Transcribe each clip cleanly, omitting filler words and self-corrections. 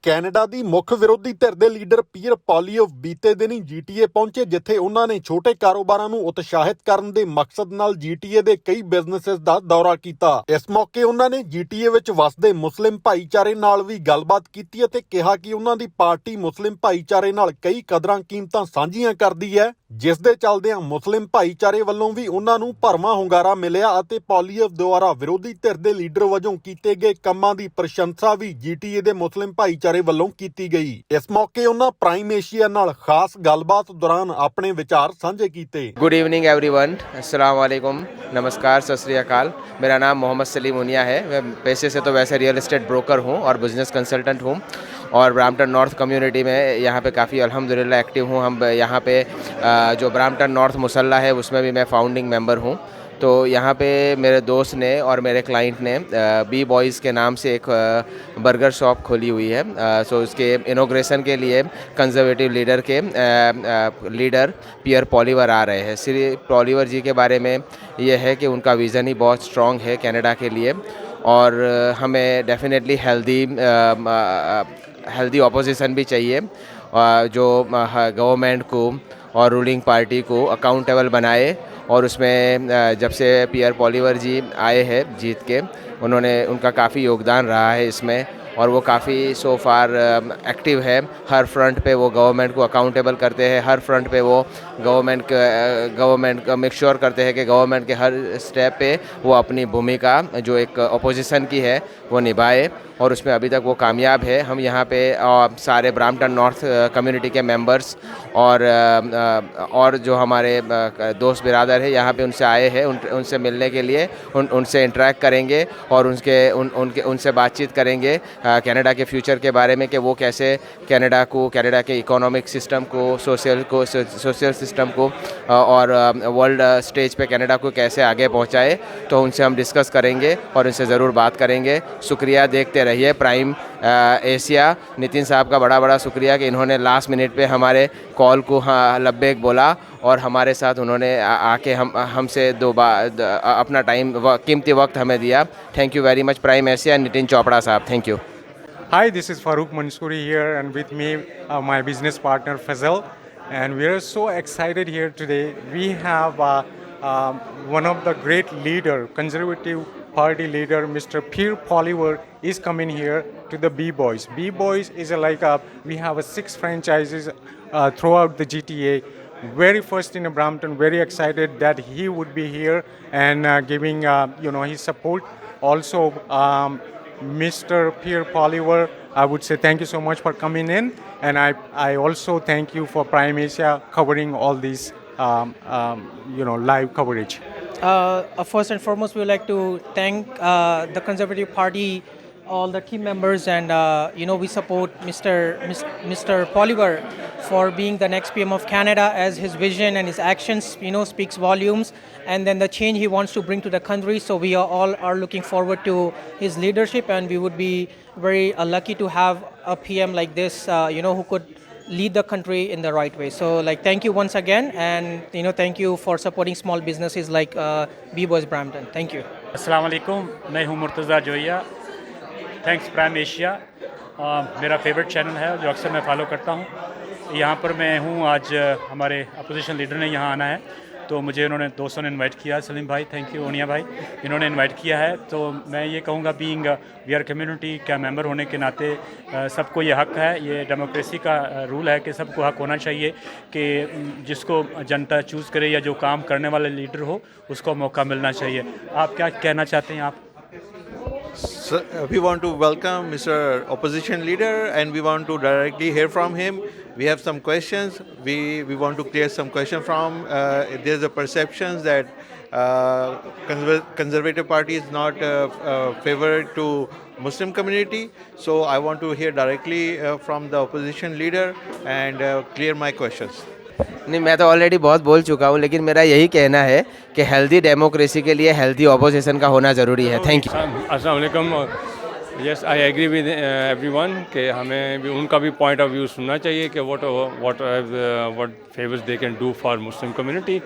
Canada ਦੀ ਮੁੱਖ ਵਿਰੋਧੀ ਧਿਰ ਦੇ ਲੀਡਰ ਪੀਅਰ ਪੋਲੀਅਵ ਬੀਤੇ ਦਿਨੀ ਜੀਟੀਏ ਪਹੁੰਚੇ, ਜਿੱਥੇ ਉਹਨਾਂ ਨੇ ਛੋਟੇ ਕਾਰੋਬਾਰਾਂ ਨੂੰ ਉਤਸ਼ਾਹਿਤ ਕਰਨ ਦੇ ਮਕਸਦ ਨਾਲ ਜੀਟੀਏ ਦੇ ਕਈ ਬਿਜ਼ਨੈਸਸ ਦਾ ਦੌਰਾ ਕੀਤਾ। ਇਸ ਮੌਕੇ ਉਹਨਾਂ ਨੇ ਜੀਟੀਏ ਵਿੱਚ ਵਸਦੇ ਮੁਸਲਿਮ ਭਾਈਚਾਰੇ ਨਾਲ ਵੀ ਗੱਲਬਾਤ ਕੀਤੀ ਅਤੇ ਕਿਹਾ ਕਿ ਉਹਨਾਂ ਦੀ ਪਾਰਟੀ ਮੁਸਲਿਮ ਭਾਈਚਾਰੇ ਨਾਲ ਕਈ ਕਦਰਾਂ ਕੀਮਤਾਂ ਸਾਂਝੀਆਂ ਕਰਦੀ ਹੈ, ਜਿਸ ਦੇ ਚੱਲਦਿਆਂ ਮੁਸਲਿਮ ਭਾਈਚਾਰੇ ਵੱਲੋਂ ਵੀ ਉਹਨਾਂ ਨੂੰ ਭਰਵਾਂ ਹੁੰਗਾਰਾ ਮਿਲਿਆ ਅਤੇ ਪੋਲੀਅਵ ਦੁਆਰਾ ਵਿਰੋਧੀ ਧਿਰ ਦੇ ਲੀਡਰ ਵਜੋਂ ਕੀਤੇ ਗਏ ਕੰਮਾਂ ਦੀ ਪ੍ਰਸ਼ੰਸਾ ਵੀ ਜੀਟੀਏ ਦੇ ਮੁਸਲਿਮ ਭਾਈਚਾਰੇ ਵੱਲੋਂ ਕੀਤੀ ਗਈ। ਇਸ ਮੌਕੇ ਉਹਨਾਂ ਪ੍ਰਾਈਮ ਏਸ਼ੀਆ ਨਾਲ ਖਾਸ ਗੱਲਬਾਤ ਦੌਰਾਨ ਆਪਣੇ ਵਿਚਾਰ ਸਾਂਝੇ ਕੀਤੇ। गुड इवनिंग एवरीवन, अस्सलाम वालेकुम, नमस्कार, सत श्री अकाल। मेरा नाम मोहम्मद सलीम उनिया है। मैं पैसे से तो वैसे रियल एस्टेट ब्रोकर हूँ और बिज़नेस कंसल्टेंट हूँ और ब्राम्पटन नॉर्थ कम्युनिटी में यहाँ पे काफ़ी अल्हम्दुलिल्लाह एक्टिव हूँ। हम यहाँ पे जो ब्राम्पटन नॉर्थ मुसल्ला है उसमें भी मैं फाउंडिंग मेंबर हूँ। तो यहाँ पे मेरे दोस्त ने और मेरे क्लाइंट ने बी बॉयज़ के नाम से एक बर्गर शॉप खोली हुई है। सो उसके इनॉग्रेशन के लिए कंजर्वेटिव लीडर के लीडर पीयर पॉलीवर आ रहे हैं। श्री पॉलीवर जी के बारे में ये है कि उनका विज़न ही बहुत स्ट्रॉन्ग है कनाडा के लिए और हमें डेफिनेटली हेल्दी ऑपोजिशन भी चाहिए जो गवर्नमेंट को और रूलिंग पार्टी को अकाउंटेबल बनाए। और उसमें जब से पीयर पॉलीवर जी आए हैं जीत के, उन्होंने उनका काफ़ी योगदान रहा है इसमें और वो काफ़ी सो फार एक्टिव है। हर फ्रंट पे वो गवर्नमेंट को अकाउंटेबल करते हैं, हर फ्रंट पे वो गवर्नमेंट का मेक श्योर करते हैं कि गवर्नमेंट के हर स्टेप पे वो अपनी भूमिका जो एक अपोजिशन की है वो निभाए और उसमें अभी तक वो कामयाब है। हम यहाँ पे सारे ब्राम्पटन नॉर्थ कम्युनिटी के मेंबर्स और जो हमारे दोस्त बिरादर है यहाँ पे उनसे आए हैं, उनसे मिलने के लिए उनसे इंटरेक्ट करेंगे और उनसे बातचीत करेंगे कनाडा के फ्यूचर के बारे में कि वो कैसे कनाडा के इकोनॉमिक सिस्टम को सोशल सिस्टम को और वर्ल्ड स्टेज पे कनाडा को कैसे आगे पहुँचाए। तो उनसे हम डिस्कस करेंगे और उनसे ज़रूर बात करेंगे। शुक्रिया, देखते रहिए प्राइम एशिया। नितिन साहब का बड़ा शुक्रिया कि इन्होंने लास्ट मिनट पे हमारे कॉल को लब्बैक बोला और हमारे साथ उन्होंने आके हमसे दो बार अपना टाइम कीमती वक्त हमें दिया। Thank you very much Prime Asia, Nitin Chopra साहब, thank you. Hi, this is Farooq Mansoori here, and with me my business partner Fazal, and we are so excited here today. We have one of the great leader, conservative party leader, Mr. Pierre Poliver is coming here to the B-Boys. B-Boys is we have 6 franchises throughout the GTA. Very first in Brampton, very excited that he would be here and giving his support. Also, Mr. Pierre Poliver, I would say thank you so much for coming in, and I also thank you for Prime Asia covering all these live coverage. First and foremost, we would like to thank the Conservative Party, all the team members, and we support Mr. Poliver for being the next PM of Canada, as his vision and his actions speaks volumes, and then the change he wants to bring to the country. So we are looking forward to his leadership, and we would be very lucky to have a PM like this who could lead the country in the right way. So thank you once again, and thank you for supporting small businesses like B-Boys Brampton. Thank you. अस्सलाम वालेकुम, मैं हूँ Murtaza जोइया। Thanks prime Asia, मेरा favourite channel है जो अक्सर मैं follow करता हूँ। यहाँ पर मैं हूँ, आज हमारे अपोजिशन लीडर ने यहाँ आना है तो मुझे उन्होंने दोस्तों ने इनवाइट किया। सलीम भाई, थैंक यू, ओनिया भाई, इन्होंने इनवाइट किया है। तो मैं ये कहूँगा बीइंग वी आर कम्युनिटी का मेंबर होने के नाते सबको ये हक़ है, ये डेमोक्रेसी का रूल है कि सबको हक़ होना चाहिए कि जिसको जनता चूज़ करे या जो काम करने वाला लीडर हो उसको मौका मिलना चाहिए। आप क्या कहना चाहते हैं आप? So, we want to welcome Mr. Opposition Leader and we want to directly hear from him. We have some questions. We want to clear some questions from. There's a perception that Conservative Party is not favored to Muslim community. So I want to hear directly from the Opposition Leader and clear my questions. नहीं, मैं तो already बहुत बोल चुका हूँ, लेकिन मेरा यही कहना है कि हेल्दी डेमोक्रेसी के लिए हेल्दी ऑपोजिशन का होना ज़रूरी है। Thank you. अस्सलाम वालेकुम। Yes, I agree with everyone कि हमें भी उनका भी पॉइंट ऑफ व्यू सुनना चाहिए कि what favours they can do for Muslim community,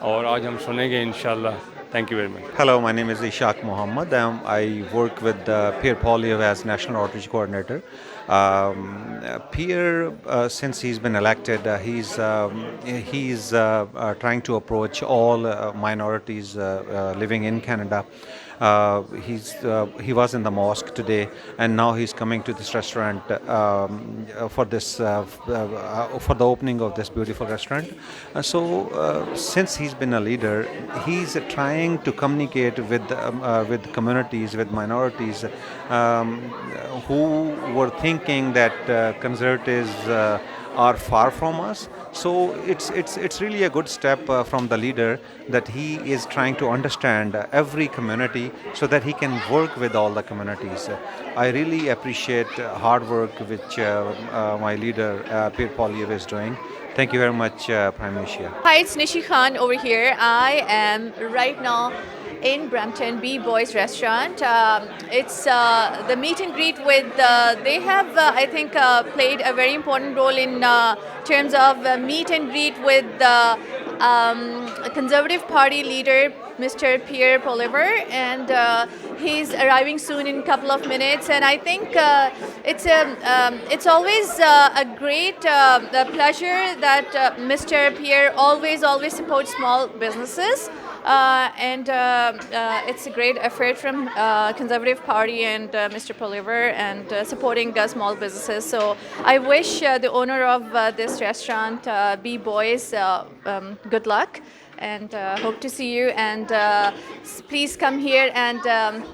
और आज हम सुनेंगे इंशाल्लाह। Thank you very much. Hello, my name is Ishaq Mohammed. I work with Pierre Polyev as National Outreach Coordinator. Pierre, since he's been elected, he's trying to approach all minorities living in Canada. He was in the mosque today, and now he's coming to this restaurant for the opening of this beautiful restaurant. Since he's been a leader, he's trying to communicate with communities, with minorities who were thinking that conservatives are far from us. So it's really a good step from the leader that he is trying to understand every community so that he can work with all the communities. I really appreciate hard work which my leader Pierre Poilievre is doing. Thank you very much, Prime Minister. Hi, it's Nishi Khan over here. I am right now in Brampton B Boys Restaurant. It's the meet and greet with, they have I think played a very important role in terms of meet and greet with the Conservative Party leader Mr. Pierre Poilievre, and he's arriving soon in a couple of minutes. And I think it's always a great pleasure that Mr. Pierre always supports small businesses. And it's a great effort from Conservative Party and Mr. Poilievre and supporting small businesses. So I wish the owner of this restaurant, B Boys, good luck, and hope to see you. And please come here and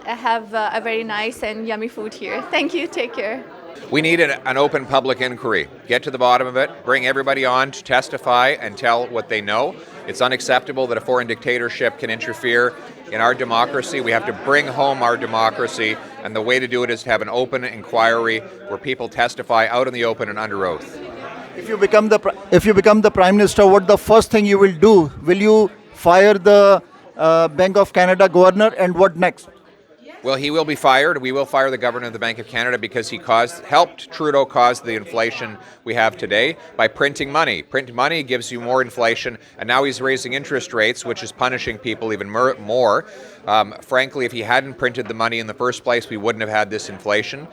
have a very nice and yummy food here. Thank you. Take care. We need an open public inquiry. Get to the bottom of it, bring everybody on to testify and tell what they know. It's unacceptable that a foreign dictatorship can interfere in our democracy. We have to bring home our democracy, and the way to do it is to have an open inquiry where people testify out in the open and under oath. If you become the Prime Minister, what the first thing you will do? Will you fire the Bank of Canada governor, and what next? Well, he will be fired. We will fire the governor of the Bank of Canada because he helped Trudeau cause the inflation we have today by printing money. Print money gives you more inflation, and now he's raising interest rates, which is punishing people even more. Frankly, if he hadn't printed the money in the first place, we wouldn't have had this inflation.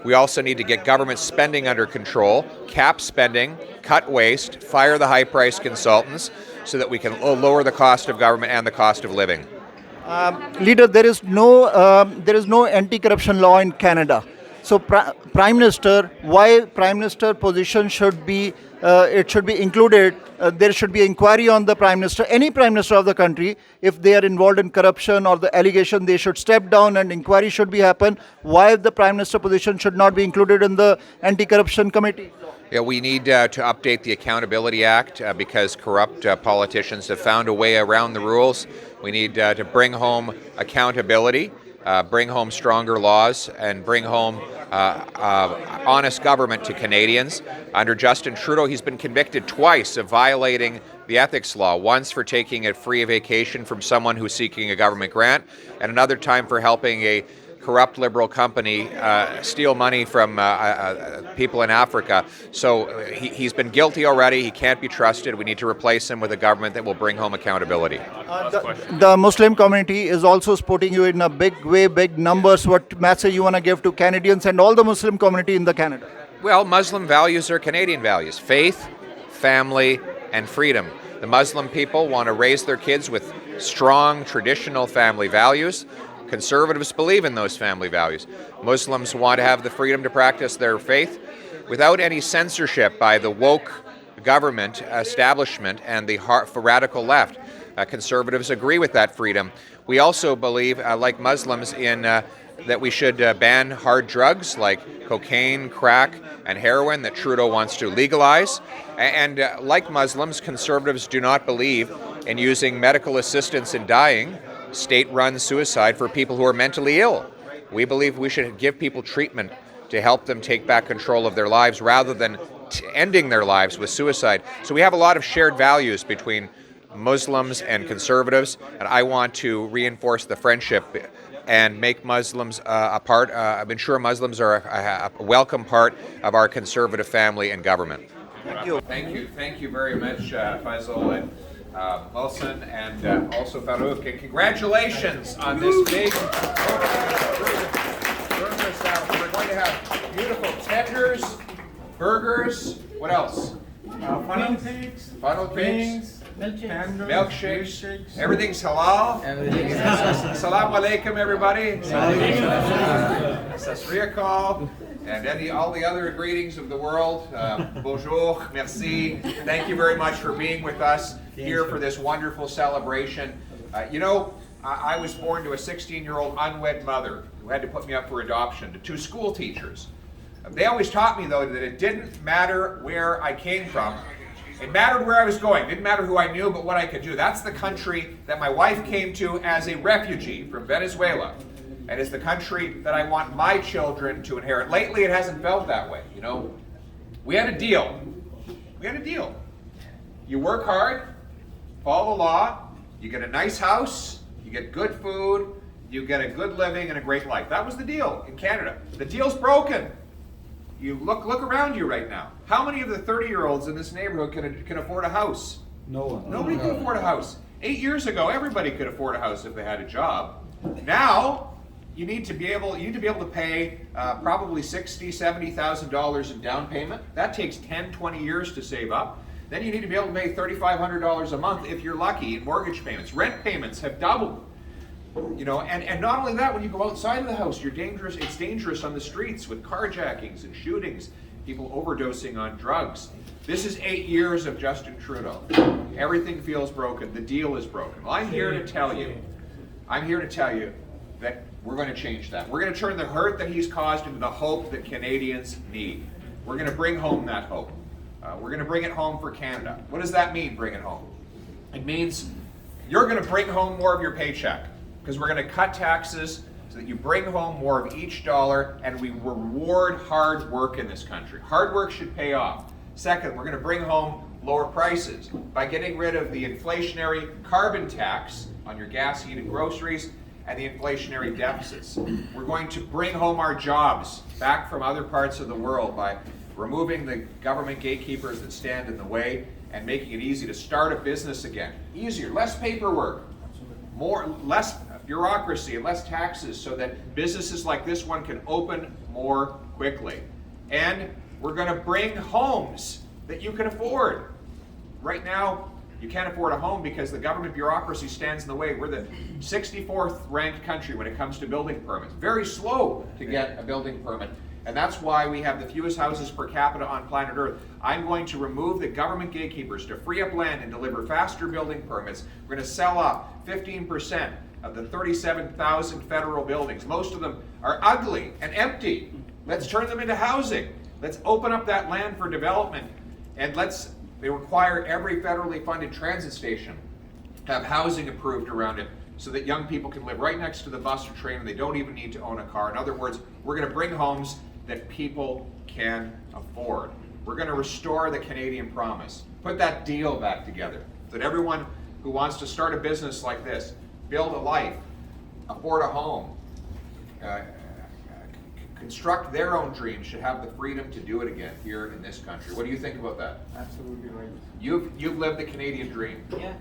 We also need to get government spending under control, cap spending, cut waste, fire the high-priced consultants so that we can lower the cost of government and the cost of living. Leader, there is no anti-corruption law in Canada. So, Prime Minister, why Prime Minister position should be included? There should be inquiry on the Prime Minister, any Prime Minister of the country, if they are involved in corruption or the allegation, they should step down and inquiry should be happen. Why the Prime Minister position should not be included in the anti-corruption committee? Yeah, we need to update the Accountability Act because corrupt politicians have found a way around the rules. We need to bring home accountability, bring home stronger laws, and bring home honest government to Canadians. Under Justin Trudeau, he's been convicted twice of violating the ethics law, once for taking a free vacation from someone who's seeking a government grant, and another time for helping a corrupt Liberal company steal money from people in Africa. So he's been guilty already. He can't be trusted. We need to replace him with a government that will bring home accountability. The Muslim community is also supporting you in a big way, big numbers. What message you want to give to Canadians and all the Muslim community in the Canada? Well, Muslim values are Canadian values: faith, family, and freedom. The Muslim people want to raise their kids with strong traditional family values. Conservatives believe in those family values. Muslims want to have the freedom to practice their faith without any censorship by the woke government establishment and the radical left. Conservatives agree with that freedom. We also believe, like Muslims, in that we should ban hard drugs like cocaine, crack, and heroin that Trudeau wants to legalize. And like Muslims, conservatives do not believe in using medical assistance in dying, state-run suicide, for people who are mentally ill. We believe we should give people treatment to help them take back control of their lives rather than ending their lives with suicide. So we have a lot of shared values between Muslims and conservatives, and I want to reinforce the friendship and make Muslims ensure Muslims are a welcome part of our conservative family and government. Thank you very much, Faisal and Wilson, and also Farouk. And congratulations on this big. We're going to have beautiful tenders, burgers, what else? Funnel cakes, Funnel cakes, candles, milkshakes, everything's halal. Assalamu alaikum, everybody. Sasriyakal, and all the other greetings of the world. Bonjour, merci. Thank you very much for being with us here for this wonderful celebration. I was born to a 16-year-old unwed mother who had to put me up for adoption to 2 school teachers. They always taught me, though, that it didn't matter where I came from. It mattered where I was going. It didn't matter who I knew, but what I could do. That's the country that my wife came to as a refugee from Venezuela. And it's the country that I want my children to inherit. Lately, it hasn't felt that way, We had a deal. You work hard, follow the law, you get a nice house, you get good food, you get a good living and a great life. That was the deal in Canada. The deal's broken. You look around you right now. How many of the 30-year-olds in this neighborhood can afford a house? No one. Nobody can afford a house. 8 years ago, everybody could afford a house if they had a job. Now, you need to be able to pay probably $60,000, $70,000 in down payment. That takes 10, 20 years to save up. Then you need to be able to pay $3,500 a month if you're lucky in mortgage payments. Rent payments have doubled. And not only that, when you go outside of the house, it's dangerous on the streets with carjackings and shootings, people overdosing on drugs. This is 8 years of Justin Trudeau. Everything feels broken. The deal is broken. Well, I'm here to tell you that we're going to change that. We're going to turn the hurt that he's caused into the hope that Canadians need. We're going to bring home that hope. We're going to bring it home for Canada. What does that mean, bring it home? It means you're going to bring home more of your paycheck, because we're going to cut taxes so that you bring home more of each dollar, and we reward hard work in this country. Hard work should pay off. Second, we're going to bring home lower prices by getting rid of the inflationary carbon tax on your gas, heat, and groceries, and the inflationary deficits. We're going to bring home our jobs back from other parts of the world by removing the government gatekeepers that stand in the way and making it easy to start a business again. Easier, less paperwork, less bureaucracy and less taxes, so that businesses like this one can open more quickly. And we're going to bring homes that you can afford. Right now, you can't afford a home because the government bureaucracy stands in the way. We're the 64th ranked country when it comes to building permits. Very slow to get a building permit. And that's why we have the fewest houses per capita on planet Earth. I'm going to remove the government gatekeepers to free up land and deliver faster building permits. We're going to sell off 15% of the 37,000 federal buildings. Most of them are ugly and empty. Let's turn them into housing. Let's open up that land for development, and they require every federally funded transit station to have housing approved around it so that young people can live right next to the bus or train and they don't even need to own a car. In other words, we're going to bring homes that people can afford. We're going to restore the Canadian promise. Put that deal back together so that everyone who wants to start a business like this, build a life, afford a home, construct their own dreams, should have the freedom to do it again here in this country. What do you think about that? Absolutely right. You've lived the Canadian dream. Yeah.